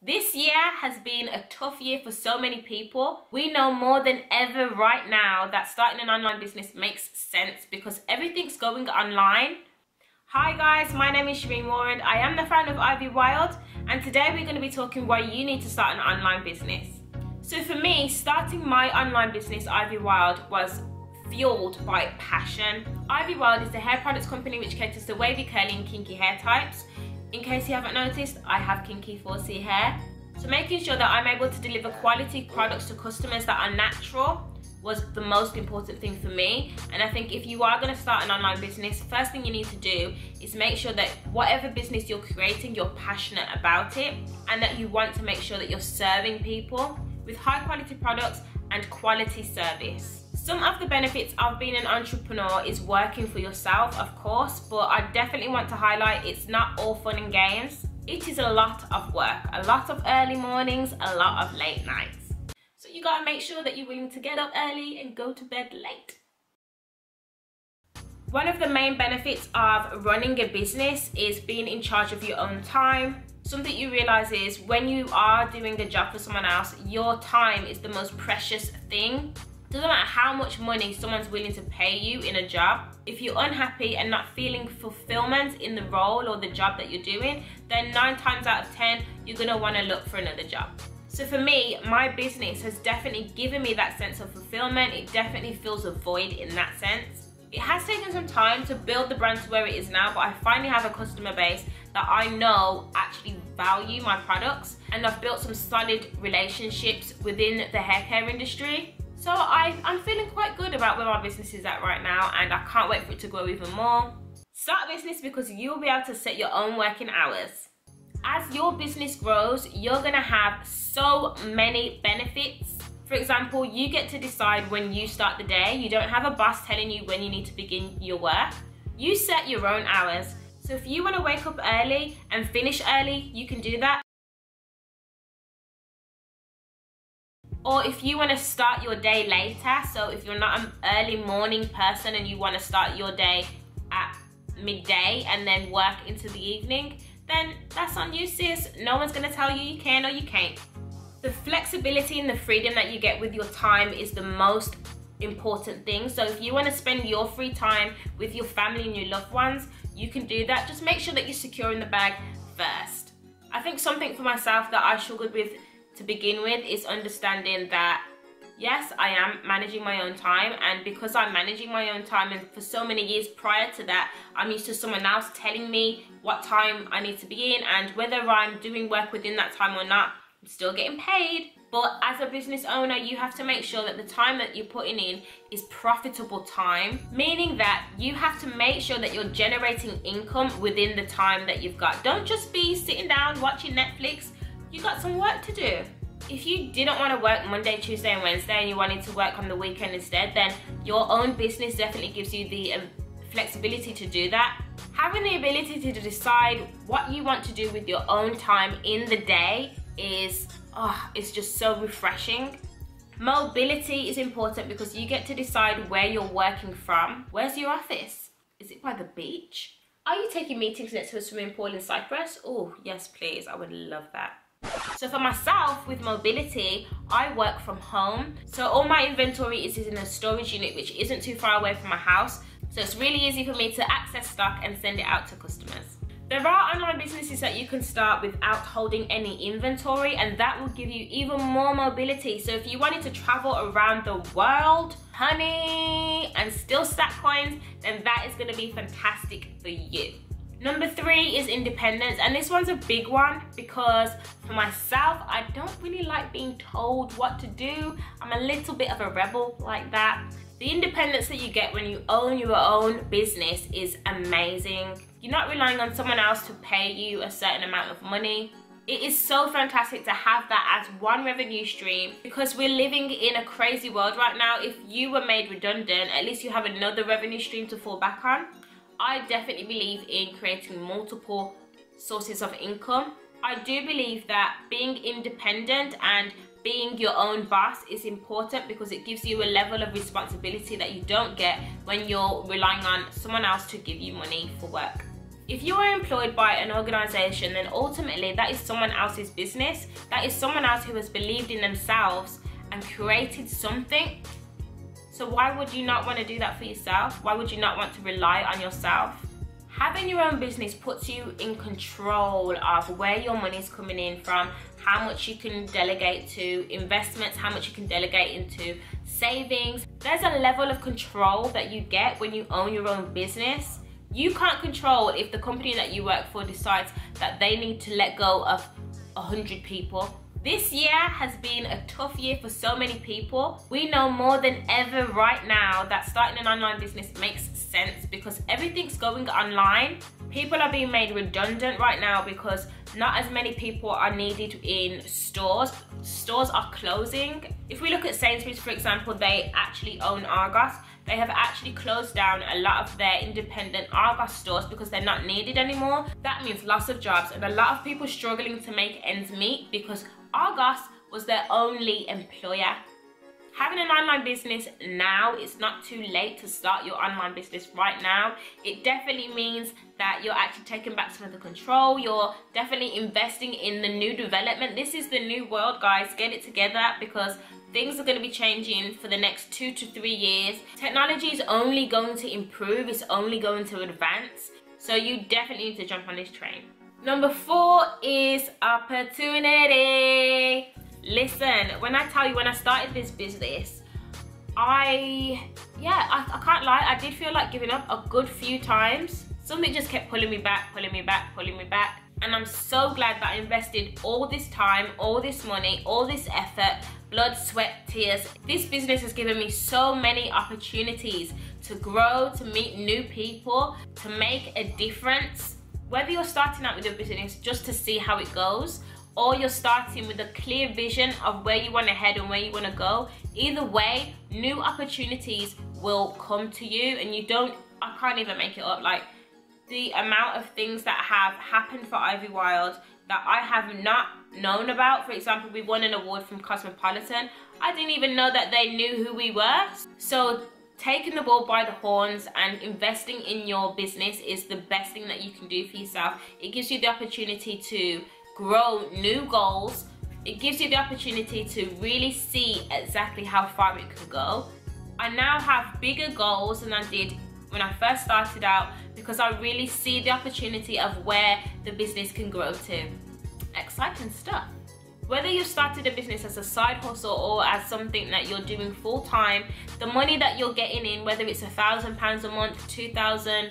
This year has been a tough year for so many people. We know more than ever right now that starting an online business makes sense because everything's going online. Hi guys, my name is Sherine Walrond. I am the founder of Ivy Wild, and today we're going to be talking why you need to start an online business. So for me, starting my online business, Ivy Wild, was fueled by passion. Ivy Wild is the hair products company which caters to wavy, curly and kinky hair types. In case you haven't noticed, I have kinky 4C hair. So making sure that I'm able to deliver quality products to customers that are natural was the most important thing for me. And I think if you are going to start an online business, first thing you need to do is make sure that whatever business you're creating, you're passionate about it and that you want to make sure that you're serving people with high quality products and quality service. Some of the benefits of being an entrepreneur is working for yourself, of course, but I definitely want to highlight it's not all fun and games. It is a lot of work, a lot of early mornings, a lot of late nights. So you gotta make sure that you're willing to get up early and go to bed late. One of the main benefits of running a business is being in charge of your own time. Something you realize is when you are doing a job for someone else, your time is the most precious thing. Doesn't matter how much money someone's willing to pay you in a job. If you're unhappy and not feeling fulfillment in the role or the job that you're doing, then 9 times out of 10, you're gonna wanna look for another job. So for me, my business has definitely given me that sense of fulfillment. It definitely fills a void in that sense. It has taken some time to build the brand to where it is now, but I finally have a customer base that I know actually value my products, and I've built some solid relationships within the hair care industry. So I'm feeling quite good about where my business is at right now, and I can't wait for it to grow even more. Start a business because you'll be able to set your own working hours. As your business grows, you're gonna have so many benefits. For example, you get to decide when you start the day. You don't have a boss telling you when you need to begin your work. You set your own hours. So if you wanna wake up early and finish early, you can do that. Or if you want to start your day later, so if you're not an early morning person and you want to start your day at midday and then work into the evening, then that's on you, sis. No one's going to tell you you can or you can't. The flexibility and the freedom that you get with your time is the most important thing. So if you want to spend your free time with your family and your loved ones, you can do that. Just make sure that you're securing the bag first. I think something for myself that I struggled with to begin with is understanding that yes, I am managing my own time, and because I'm managing my own time, and for so many years prior to that I'm used to someone else telling me what time I need to be in, and whether I'm doing work within that time or not, I'm still getting paid. But as a business owner, you have to make sure that the time that you're putting in is profitable time, meaning that you have to make sure that you're generating income within the time that you've got. Don't just be sitting down watching Netflix. You got some work to do. If you didn't want to work Monday, Tuesday and Wednesday and you wanted to work on the weekend instead, then your own business definitely gives you the flexibility to do that. Having the ability to decide what you want to do with your own time in the day is, it's just so refreshing. Mobility is important because you get to decide where you're working from. Where's your office? Is it by the beach? Are you taking meetings next to a swimming pool in Cyprus? Oh, yes please, I would love that. So for myself, with mobility, I work from home. So all my inventory is in a storage unit which isn't too far away from my house. So it's really easy for me to access stock and send it out to customers. There are online businesses that you can start without holding any inventory, and that will give you even more mobility. So if you wanted to travel around the world, honey, and still stack coins, then that is gonna be fantastic for you. Number 3 is independence, and this one's a big one because for myself, I don't really like being told what to do. I'm a little bit of a rebel like that. The independence that you get when you own your own business is amazing. You're not relying on someone else to pay you a certain amount of money. It is so fantastic to have that as one revenue stream because we're living in a crazy world right now. If you were made redundant, at least you have another revenue stream to fall back on. I definitely believe in creating multiple sources of income. I do believe that being independent and being your own boss is important because it gives you a level of responsibility that you don't get when you're relying on someone else to give you money for work. If you are employed by an organization, then ultimately that is someone else's business. That is someone else who has believed in themselves and created something. So why would you not want to do that for yourself? Why would you not want to rely on yourself? Having your own business puts you in control of where your money is coming in from, how much you can delegate to investments, how much you can delegate into savings. There's a level of control that you get when you own your own business. You can't control if the company that you work for decides that they need to let go of 100 people. This year has been a tough year for so many people. We know more than ever right now that starting an online business makes sense because everything's going online. People are being made redundant right now because not as many people are needed in stores. Stores are closing. If we look at Sainsbury's, for example, they actually own Argos. They have actually closed down a lot of their independent Argos stores because they're not needed anymore. That means loss of jobs and a lot of people struggling to make ends meet because Argos was their only employer. Having an online business now, it's not too late to start your online business right now. It definitely means that you're actually taking back some of the control. You're definitely investing in the new development. This is the new world, guys. Get it together because things are going to be changing for the next 2 to 3 years. Technology is only going to improve. It's only going to advance. So you definitely need to jump on this train. Number 4 is opportunity. Listen, when I tell you, when I started this business, I can't lie, I did feel like giving up a good few times. Something just kept pulling me back. And I'm so glad that I invested all this time, all this money, all this effort, blood, sweat, tears. This business has given me so many opportunities to grow, to meet new people, to make a difference. Whether you're starting out with your business just to see how it goes, or you're starting with a clear vision of where you want to head and where you want to go, either way, new opportunities will come to you and I can't even make it up. Like the amount of things that have happened for Ivy Wild that I have not known about. For example, we won an award from Cosmopolitan. I didn't even know that they knew who we were. So taking the bull by the horns and investing in your business is the best thing that you can do for yourself. It gives you the opportunity to grow new goals. It gives you the opportunity to really see exactly how far it could go. I now have bigger goals than I did when I first started out because I really see the opportunity of where the business can grow to. Exciting stuff. Whether you started a business as a side hustle or as something that you're doing full time, the money that you're getting in, whether it's £1,000 a month, 2,000,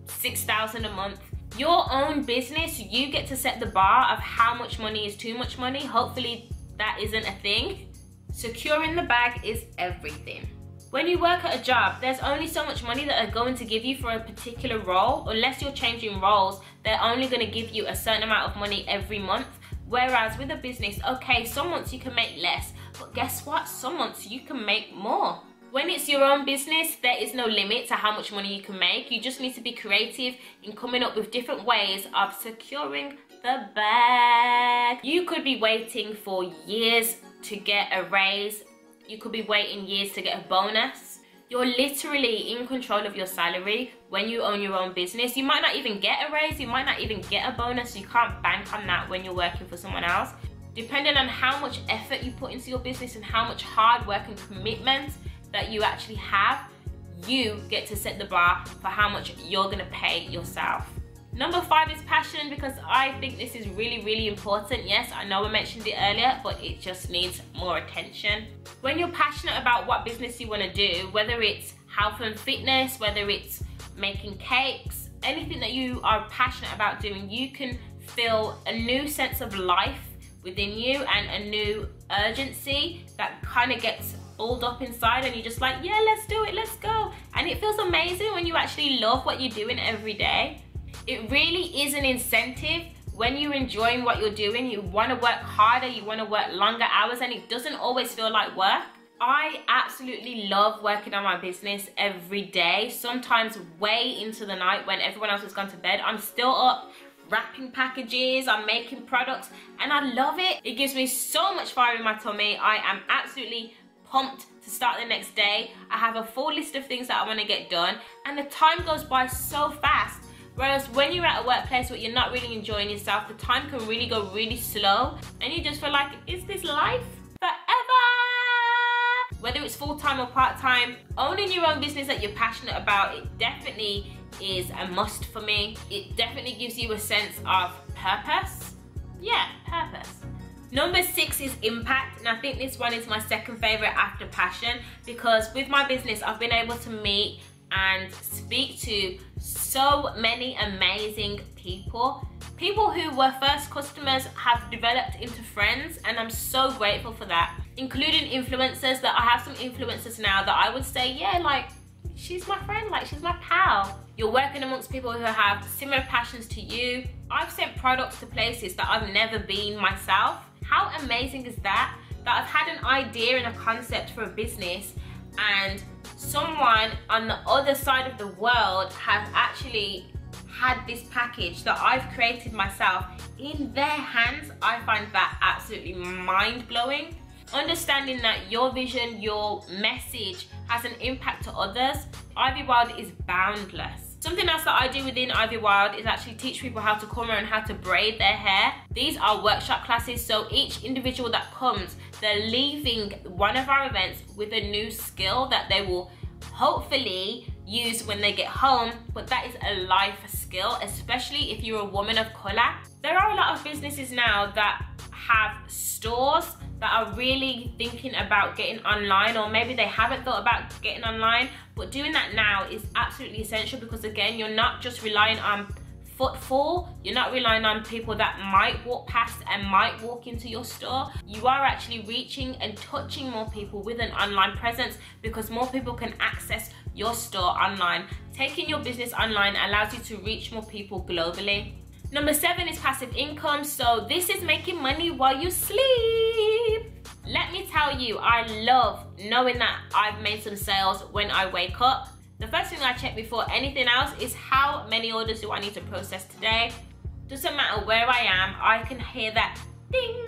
6,000 a month, your own business, you get to set the bar of how much money is too much money. Hopefully that isn't a thing. Securing the bag is everything. When you work at a job, there's only so much money that they're going to give you for a particular role. Unless you're changing roles, they're only going to give you a certain amount of money every month. Whereas with a business, okay, some months you can make less, but guess what? Some months you can make more. When it's your own business, there is no limit to how much money you can make. You just need to be creative in coming up with different ways of securing the bag. You could be waiting for years to get a raise. You could be waiting years to get a bonus. You're literally in control of your salary when you own your own business. You might not even get a raise. You might not even get a bonus. You can't bank on that when you're working for someone else. Depending on how much effort you put into your business and how much hard work and commitment that you actually have, you get to set the bar for how much you're gonna pay yourself. Number 5 is passion, because I think this is really, really important. Yes, I know I mentioned it earlier, but it just needs more attention. When you're passionate about what business you wanna do, whether it's health and fitness, whether it's making cakes, anything that you are passionate about doing, you can feel a new sense of life within you and a new urgency that kind of gets built up inside, and you're just like, yeah, let's do it, let's go. And it feels amazing when you actually love what you're doing every day. It really is an incentive. When you're enjoying what you're doing, you want to work harder, you want to work longer hours, and it doesn't always feel like work. I absolutely love working on my business every day, sometimes way into the night when everyone else has gone to bed. I'm still up wrapping packages, I'm making products, and I love it. It gives me so much fire in my tummy. I am absolutely pumped to start the next day. I have a full list of things that I want to get done, and the time goes by so fast. Whereas when you're at a workplace where you're not really enjoying yourself, the time can really go really slow and you just feel like, is this life forever? Whether it's full-time or part-time, owning your own business that you're passionate about, it definitely is a must for me. It definitely gives you a sense of purpose. Yeah, purpose. Number 6 is impact, and I think this one is my second favorite after passion, because with my business I've been able to meet and speak to so many amazing people. People who were first customers have developed into friends, and I'm so grateful for that. Including influencers, that I have some influencers now that I would say, yeah, like, she's my friend, like, she's my pal. You're working amongst people who have similar passions to you. I've sent products to places that I've never been myself. How amazing is that? That I've had an idea and a concept for a business, and someone on the other side of the world has actually had this package that I've created myself in their hands. I find that absolutely mind-blowing. Understanding that your vision, your message has an impact to others. Ivy Wild is boundless. Something else that I do within Ivy Wild is actually teach people how to comb and how to braid their hair. These are workshop classes, so each individual that comes, they're leaving one of our events with a new skill that they will hopefully use when they get home, but that is a life skill, especially if you're a woman of color. There are a lot of businesses now that have stores that are really thinking about getting online, or maybe they haven't thought about getting online, but doing that now is absolutely essential, because again, you're not just relying on footfall, you're not relying on people that might walk past and might walk into your store. You are actually reaching and touching more people with an online presence, because more people can access your store online. Taking your business online allows you to reach more people globally. Number 7 is passive income. So this is making money while you sleep. Let me tell you, I love knowing that I've made some sales when I wake up. The first thing I check before anything else is how many orders do I need to process today. Doesn't matter where I am, I can hear that ding,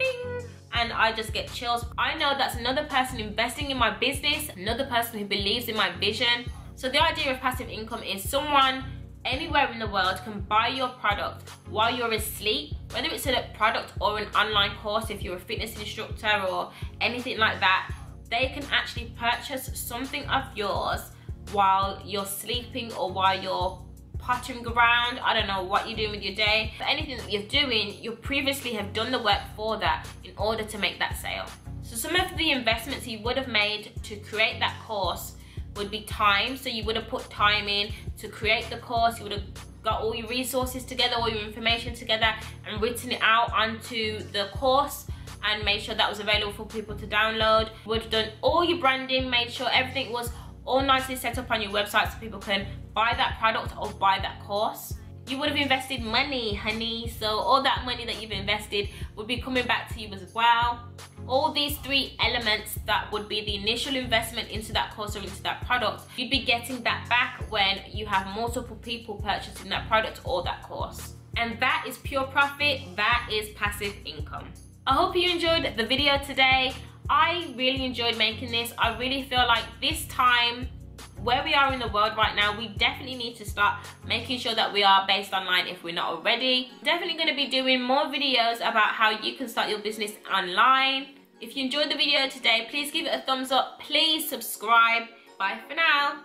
ding, and I just get chills. I know that's another person investing in my business, another person who believes in my vision. So the idea of passive income is someone anywhere in the world can buy your product while you're asleep, whether it's a product or an online course. If you're a fitness instructor or anything like that, they can actually purchase something of yours while you're sleeping or while you're pottering around. I don't know what you're doing with your day, but anything that you're doing, you previously have done the work for that in order to make that sale. So some of the investments you would have made to create that course would be time. So you would have put time in to create the course, you would have got all your resources together, all your information together, and written it out onto the course and made sure that was available for people to download. You would have done all your branding, made sure everything was all nicely set up on your website so people can buy that product or buy that course. You would have invested money, honey, so all that money that you've invested would be coming back to you as well. All these 3 elements that would be the initial investment into that course or into that product, you'd be getting that back when you have multiple people purchasing that product or that course. And that is pure profit, that is passive income. I hope you enjoyed the video today. I really enjoyed making this. I really feel like this time, where we are in the world right now, we definitely need to start making sure that we are based online if we're not already. Definitely going to be doing more videos about how you can start your business online. If you enjoyed the video today, please give it a thumbs up. Please subscribe. Bye for now.